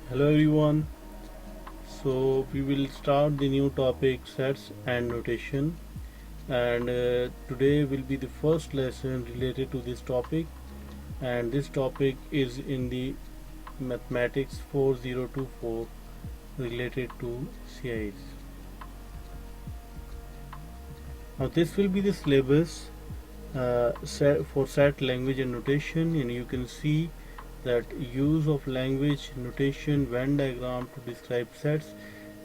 Hello everyone. So we will start the new topic sets and notation, and today will be the first lesson related to this topic, and this topic is in the mathematics 4024 related to CIs. Now this will be the syllabus for set language and notation, and you can see that use of language, notation, Venn diagram to describe sets.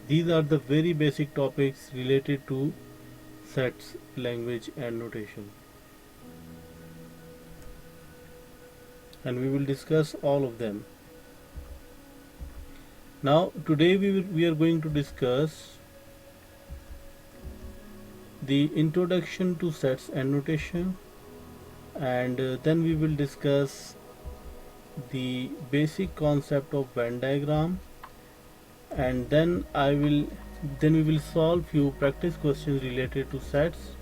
These are the very basic topics related to sets, language and notation, and we will discuss all of them. Now today we are going to discuss the introduction to sets and notation, and then we will discuss the basic concept of Venn diagram, and then we will solve few practice questions related to sets,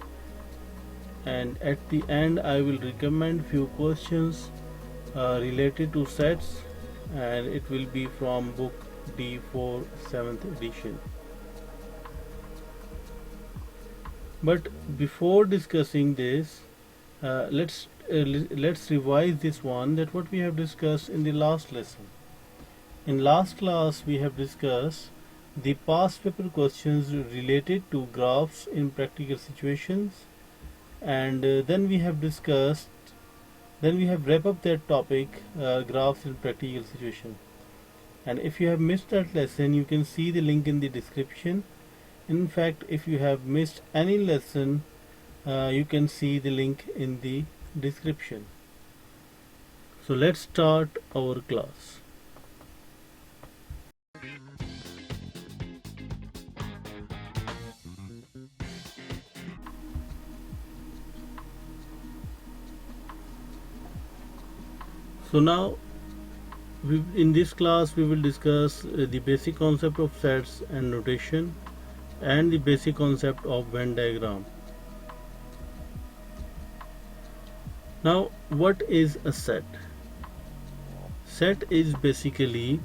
and at the end I will recommend few questions related to sets, and it will be from book D4 7th edition. But before discussing this, let's revise this one, that what we have discussed in the last lesson. In last class we have discussed the past paper questions related to graphs in practical situations, and then we have wrapped up that topic, graphs in practical situation. And if you have missed that lesson, you can see the link in the description. In fact, if you have missed any lesson, you can see the link in the description. So let's start our class. So now in this class we will discuss the basic concept of sets and notation, and the basic concept of Venn diagram. Now what is a set? Set is basically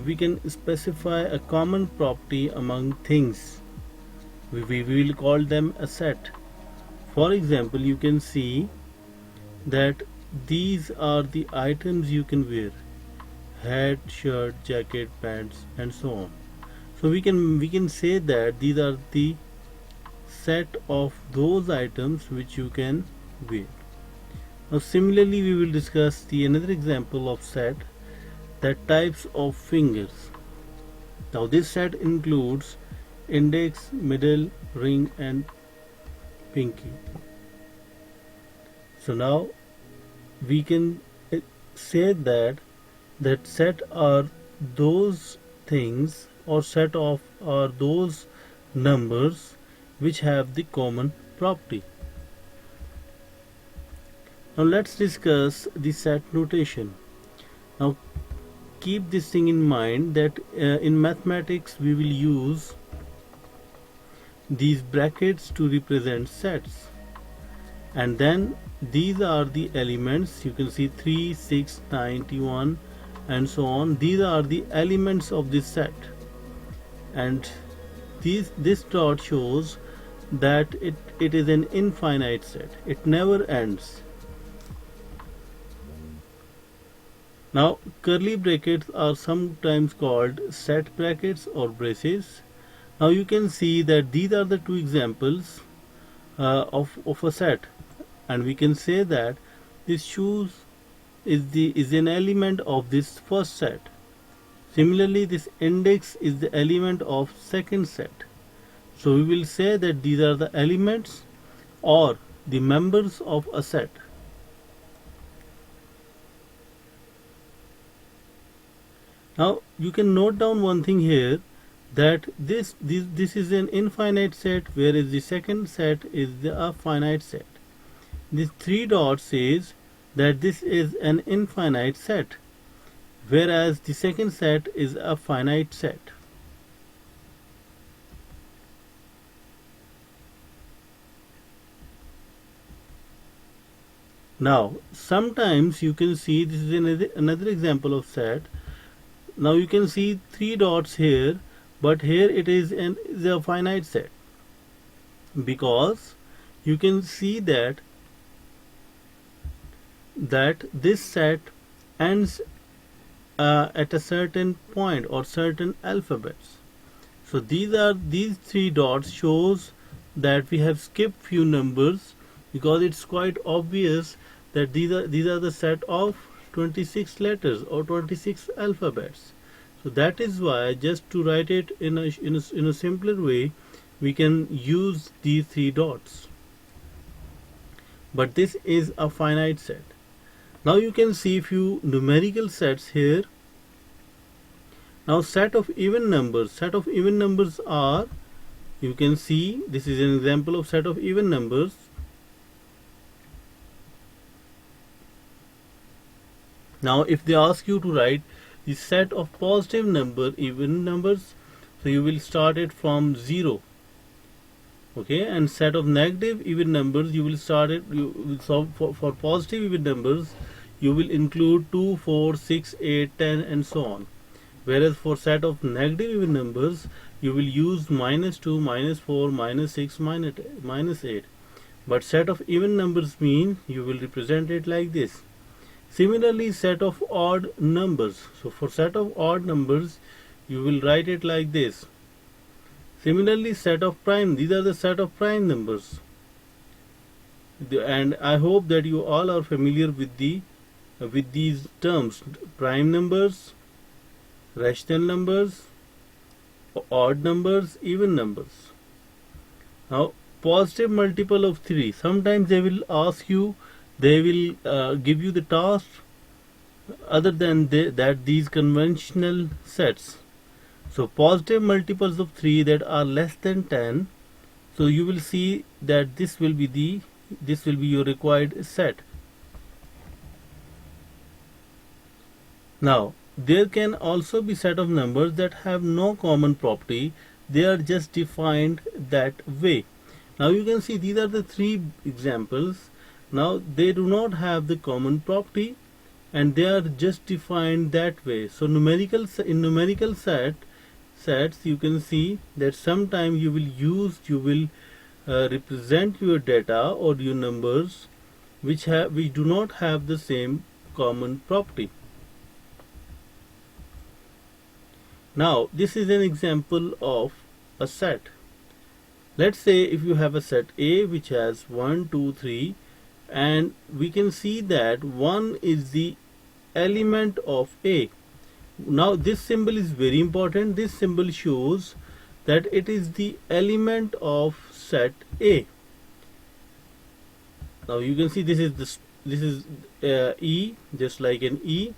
we can specify a common property among things. We will call them a set. For example, you can see that these are the items you can wear: hat, shirt, jacket, pants, and so on. So we can say that these are the set of those items which you can wear. Now similarly we will discuss another example of set, that types of fingers. Now this set includes index, middle, ring and pinky. So now we can say that set are those things, or set of are those numbers which have the common property. Now let's discuss the set notation. Now keep this thing in mind, that in mathematics we will use these brackets to represent sets, and then these are the elements. You can see 3, 6, 91 and so on. These are the elements of this set, and this dot shows that it is an infinite set. It never ends. Now curly brackets are sometimes called set brackets or braces. Now you can see that these are the two examples of a set, and we can say that this shoes is an element of this first set. Similarly, this index is the element of second set. So we will say that these are the elements or the members of a set. Now you can note down one thing here, that this is an infinite set, whereas the second set is a finite set. This 3 dots says that this is an infinite set, whereas the second set is a finite set. Now sometimes you can see, this is another example of set, Now you can see three dots here, but here it is a finite set, because you can see that this set ends at a certain point or certain alphabets. So these three dots shows that we have skipped few numbers, because it's quite obvious that these are the set of 26 letters or 26 alphabets. So that is why, just to write it in a simpler way, we can use these three dots. But this is a finite set. Now you can see few numerical sets here. Now set of even numbers. Set of even numbers are, you can see this is an example of set of even numbers. Now if they ask you to write the set of positive even numbers, so you will start it from 0. Okay, and set of negative even numbers, you will start it, for positive even numbers you will include 2, 4, 6, 8, 10 and so on. Whereas for set of negative even numbers, you will use -2, -4, -6, -8. But set of even numbers mean you will represent it like this. Similarly, set of odd numbers. So for set of odd numbers, you will write it like this. Similarly, set of prime. These are the set of prime numbers. And I hope that you all are familiar with these terms: prime numbers, rational numbers, odd numbers, even numbers. Now, positive multiple of 3. Sometimes they will ask you, they will give you the task other than these conventional sets. So positive multiples of 3 that are less than 10. So you will see that this will be your required set. Now there can also be set of numbers that have no common property. They are just defined that way. Now you can see these are the three examples. Now they do not have the common property and they are just defined that way. So in numerical sets you can see that sometimes you will represent your data or your numbers which do not have the same common property. Now this is an example of a set. Let's say if you have a set A which has 1, 2, 3, and we can see that 1 is the element of A. Now this symbol is very important. This symbol shows that it is the element of set A. Now you can see this is E, just like an E.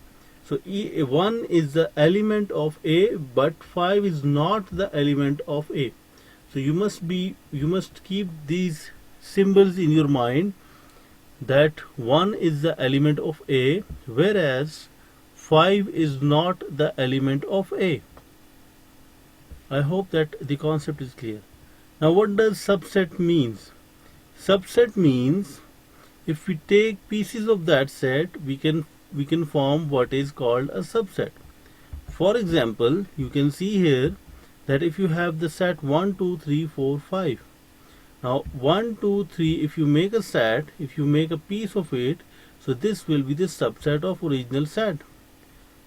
So 1 is the element of A, but 5 is not the element of A. So you must keep these symbols in your mind, that 1 is the element of A, whereas 5 is not the element of A. I hope that the concept is clear. Now what does subset means? Subset means if we take pieces of that set, we can form what is called a subset. For example, you can see here that if you have the set 1, 2, 3, 4, 5. Now 1, 2, 3, if you make a set, if you make a piece of it, so this will be the subset of original set.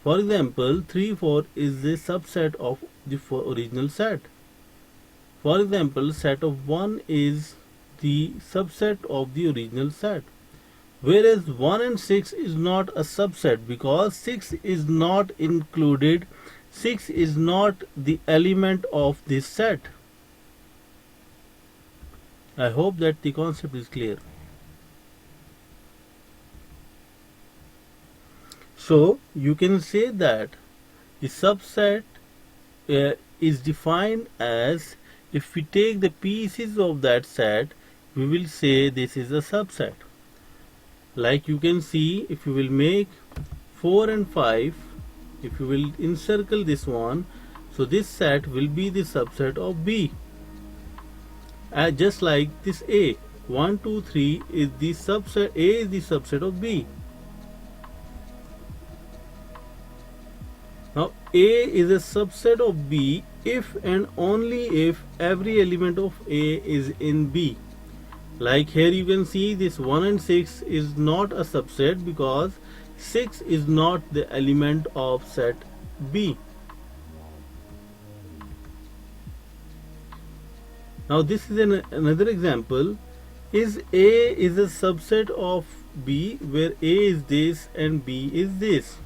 For example, 3, 4 is the subset of the original set. For example, set of 1 is the subset of the original set. Whereas 1 and 6 is not a subset, because 6 is not included. 6 is not the element of this set. I hope that the concept is clear. So you can say that the subset is defined as, if we take the pieces of that set, we will say this is a subset. Like you can see, if you will make 4 and 5, if you will encircle this one, so this set will be the subset of B. Just like this A, 1, 2, 3 is the subset, A is the subset of B. Now A is a subset of B if and only if every element of A is in B. Like here you can see this 1 and 6 is not a subset because 6 is not the element of set B. Now this is another example. Is A is a subset of B where A is this and B is this?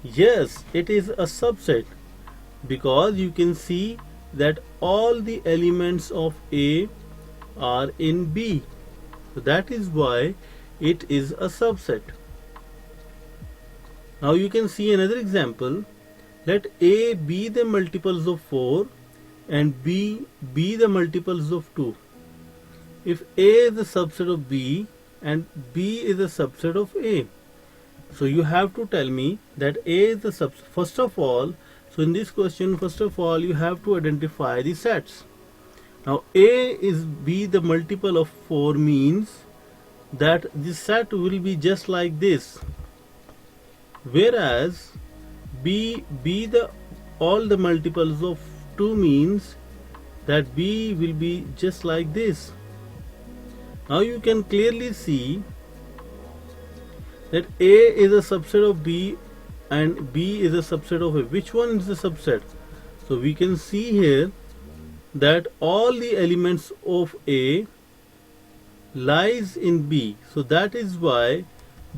Yes, it is a subset because you can see that all the elements of A are in B. So that is why it is a subset. Now you can see another example. Let A be the multiples of 4 and B be the multiples of 2. If A is a subset of B and B is a subset of A, so you have to tell me that A is the subset. First of all, so in this question, first of all, you have to identify the sets. Now A is B the multiple of 4 means that this set will be just like this, whereas B be the all the multiples of 2 means that B will be just like this. Now you can clearly see that A is a subset of B and B is a subset of A. Which one is the subset? So we can see here that all the elements of A lies in B. So that is why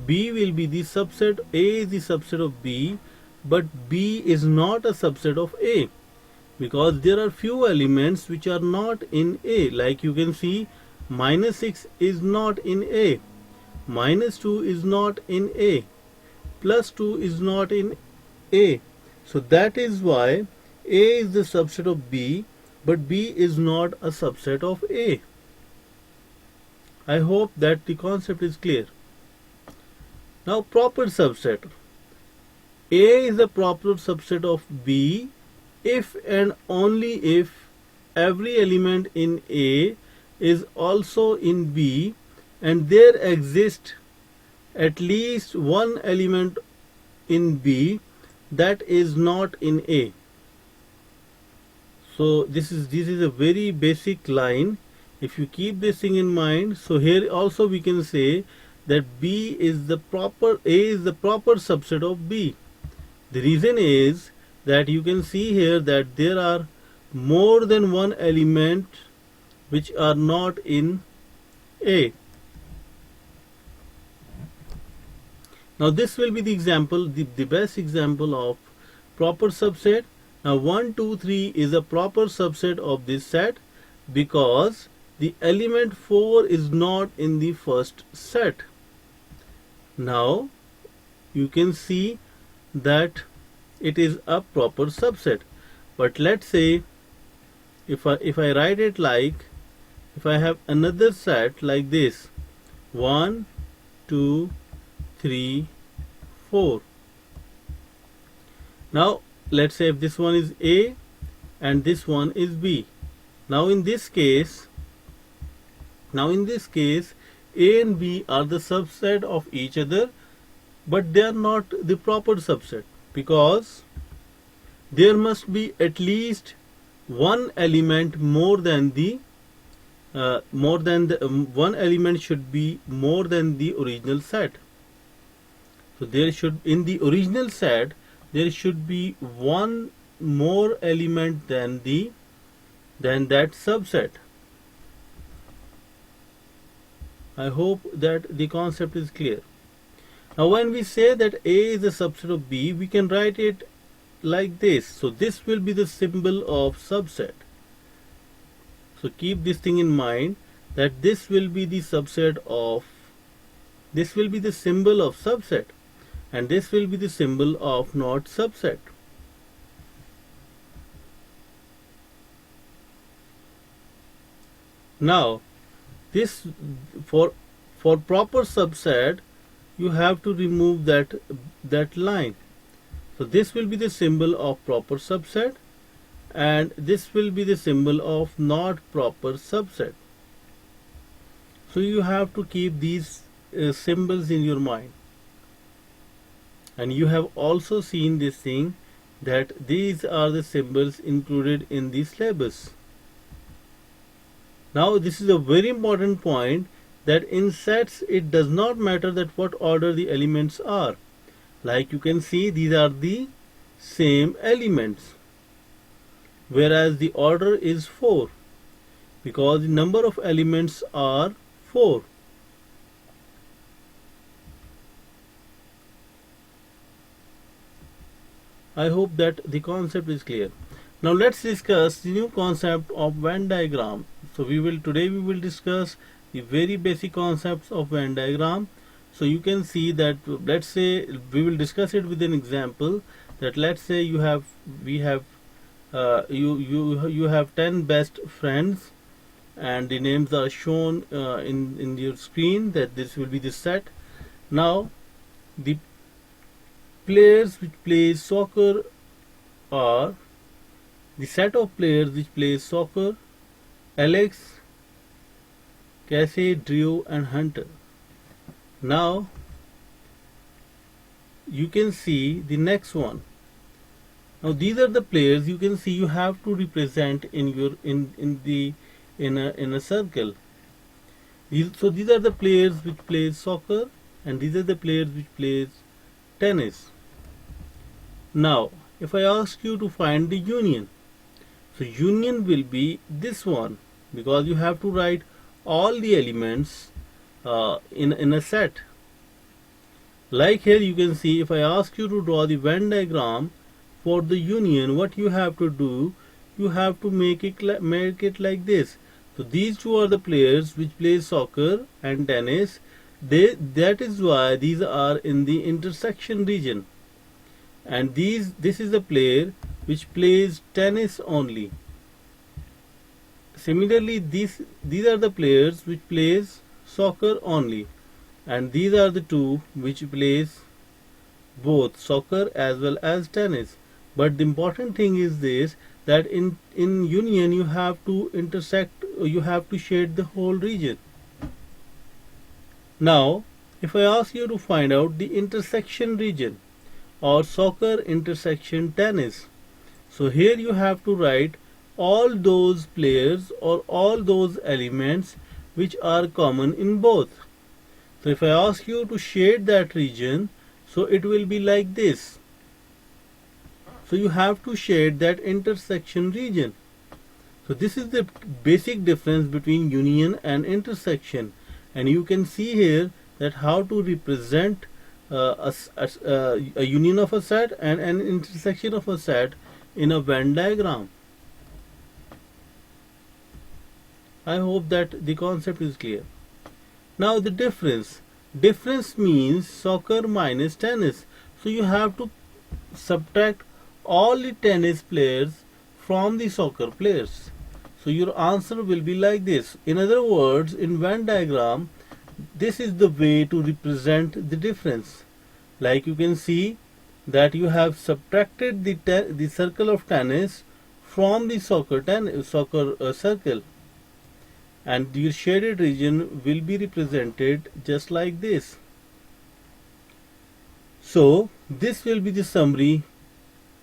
B will be the subset, A is the subset of B, but B is not a subset of A because there are few elements which are not in A. Like you can see -6 is not in A, -2 is not in A, +2 is not in A. So that is why A is the subset of B, but B is not a subset of A. I hope that the concept is clear. Now proper subset. A is a proper subset of B if and only if every element in A is also in B and there exists at least one element in B that is not in A. So this is a very basic line. If you keep this thing in mind, so here also we can say that B is the proper, A is the proper subset of B. The reason is that you can see here that there are more than one element which are not in A. Now this will be the example, the best example of proper subset. Now 1, 2, 3 is a proper subset of this set because the element 4 is not in the first set. Now you can see that it is a proper subset. But let's say if I write it like, if I have another set like this, 1, 2, 3, 4. Now let's say if this one is A and this one is B. Now in this case, A and B are the subset of each other, but they are not the proper subset because there must be at least one element more than the one element should be more than the original set. So there should, in the original set, there should be one more element than that subset. I hope that the concept is clear. Now when we say that A is a subset of B, we can write it like this. So this will be the symbol of subset. So keep this thing in mind that this will be the subset of, this will be the symbol of subset and this will be the symbol of not subset. Now this for proper subset you have to remove that line. So this will be the symbol of proper subset and this will be the symbol of not proper subset. So you have to keep these symbols in your mind. And you have also seen this thing that these are the symbols included in the syllabus. Now this is a very important point, that in sets it does not matter that what order the elements are. Like you can see, these are the same elements, whereas the order is 4, because the number of elements are 4. I hope that the concept is clear. Now let's discuss the new concept of Venn diagram. So today we will discuss the very basic concepts of Venn diagram. So you can see that, let's say we will discuss it with an example, that let's say you have 10 best friends, and the names are shown in your screen, that this will be the set. Now the players which play soccer are the set of players which play soccer: Alex, Casey, Drew and Hunter. Now you can see the next one. Now these are the players. You can see you have to represent in a circle. So these are the players which play soccer, and these are the players which plays tennis. Now if I ask you to find the union, so union will be this one, because you have to write all the elements in a set. Like here you can see, if I ask you to draw the Venn diagram for the union, what you have to do, you have to make it like this. So these two are the players which play soccer and tennis. That is why these are in the intersection region, and this is the player which plays tennis only. Similarly, these are the players which plays soccer only, and these are the two which plays both soccer as well as tennis. But the important thing is this, that in union you have to intersect, you have to shade the whole region. Now if I ask you to find out the intersection region, or soccer intersection tennis, so here you have to write all those players or all those elements which are common in both. So if I ask you to shade that region, so it will be like this. So you have to shade that intersection region. So this is the basic difference between union and intersection, and you can see here that how to represent a union of a set and an intersection of a set in a Venn diagram. I hope that the concept is clear. Now the difference means soccer minus tennis. So you have to subtract all the tennis players from the soccer players. So your answer will be like this. In other words, in Venn diagram, this is the way to represent the difference. Like you can see that you have subtracted the circle of tennis from the soccer circle, and your shaded region will be represented just like this. So this will be the summary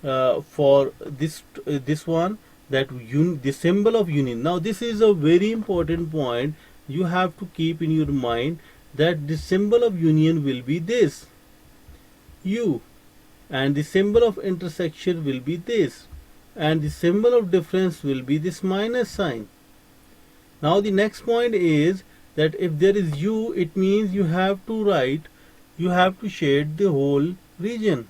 for this one, that the symbol of union. Now this is a very important point you have to keep in your mind, that the symbol of union will be this, U, and the symbol of intersection will be this, and the symbol of difference will be this minus sign. Now the next point is that if there is U, it means you have to shade the whole region.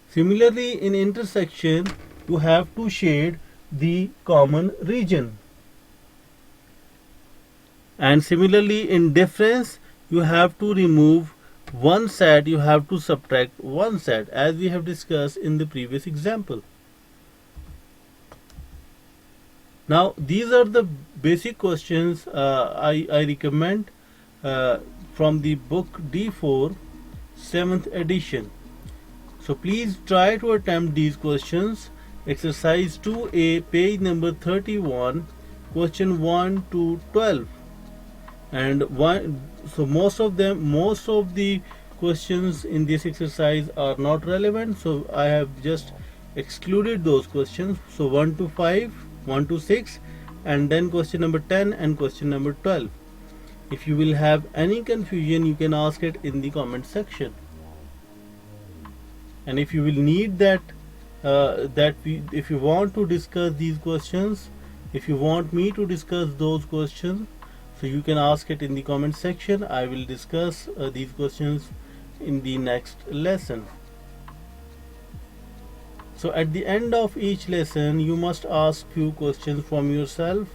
Similarly, in intersection you have to shade the common region, and similarly in difference you have to remove one set, you have to subtract one set, as we have discussed in the previous example. Now these are the basic questions I recommend from the book D4 7th edition. So please try to attempt these questions. Exercise 2A, page number 31, question 1 to 12. And so most of the questions in this exercise are not relevant, so I have just excluded those questions. So 1 to 5, 1 to 6, and then question number 10 and question number 12. If you will have any confusion, you can ask it in the comment section. And if you will need that, if you want to discuss these questions, if you want me to discuss those questions, so you can ask it in the comment section. I will discuss these questions in the next lesson. So at the end of each lesson, you must ask few questions from yourself,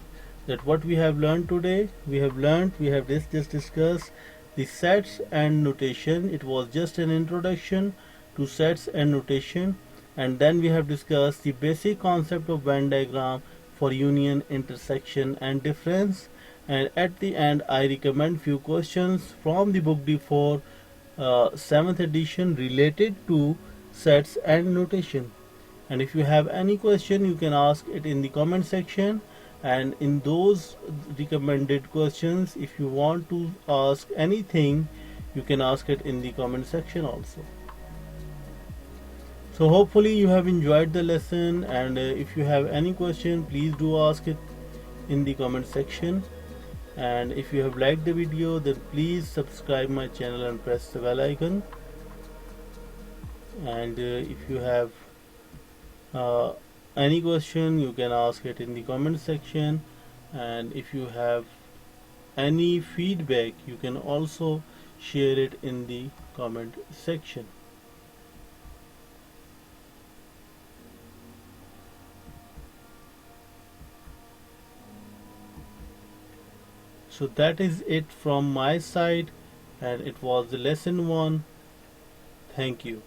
that what we have learned today. We have just discussed the sets and notation. It was just an introduction to sets and notation, and then we have discussed the basic concept of Venn diagram for union, intersection and difference. And at the end, I recommend few questions from the book D4 7th edition related to sets and notation. And if you have any question, you can ask it in the comment section. And in those recommended questions, if you want to ask anything, you can ask it in the comment section also. So hopefully you have enjoyed the lesson, and if you have any question, please do ask it in the comment section. And if you have liked the video, then please subscribe my channel and press the bell icon. And if you have any question, you can ask it in the comment section. And if you have any feedback, you can also share it in the comment section. So that is it from my side, and it was the lesson 1. Thank you.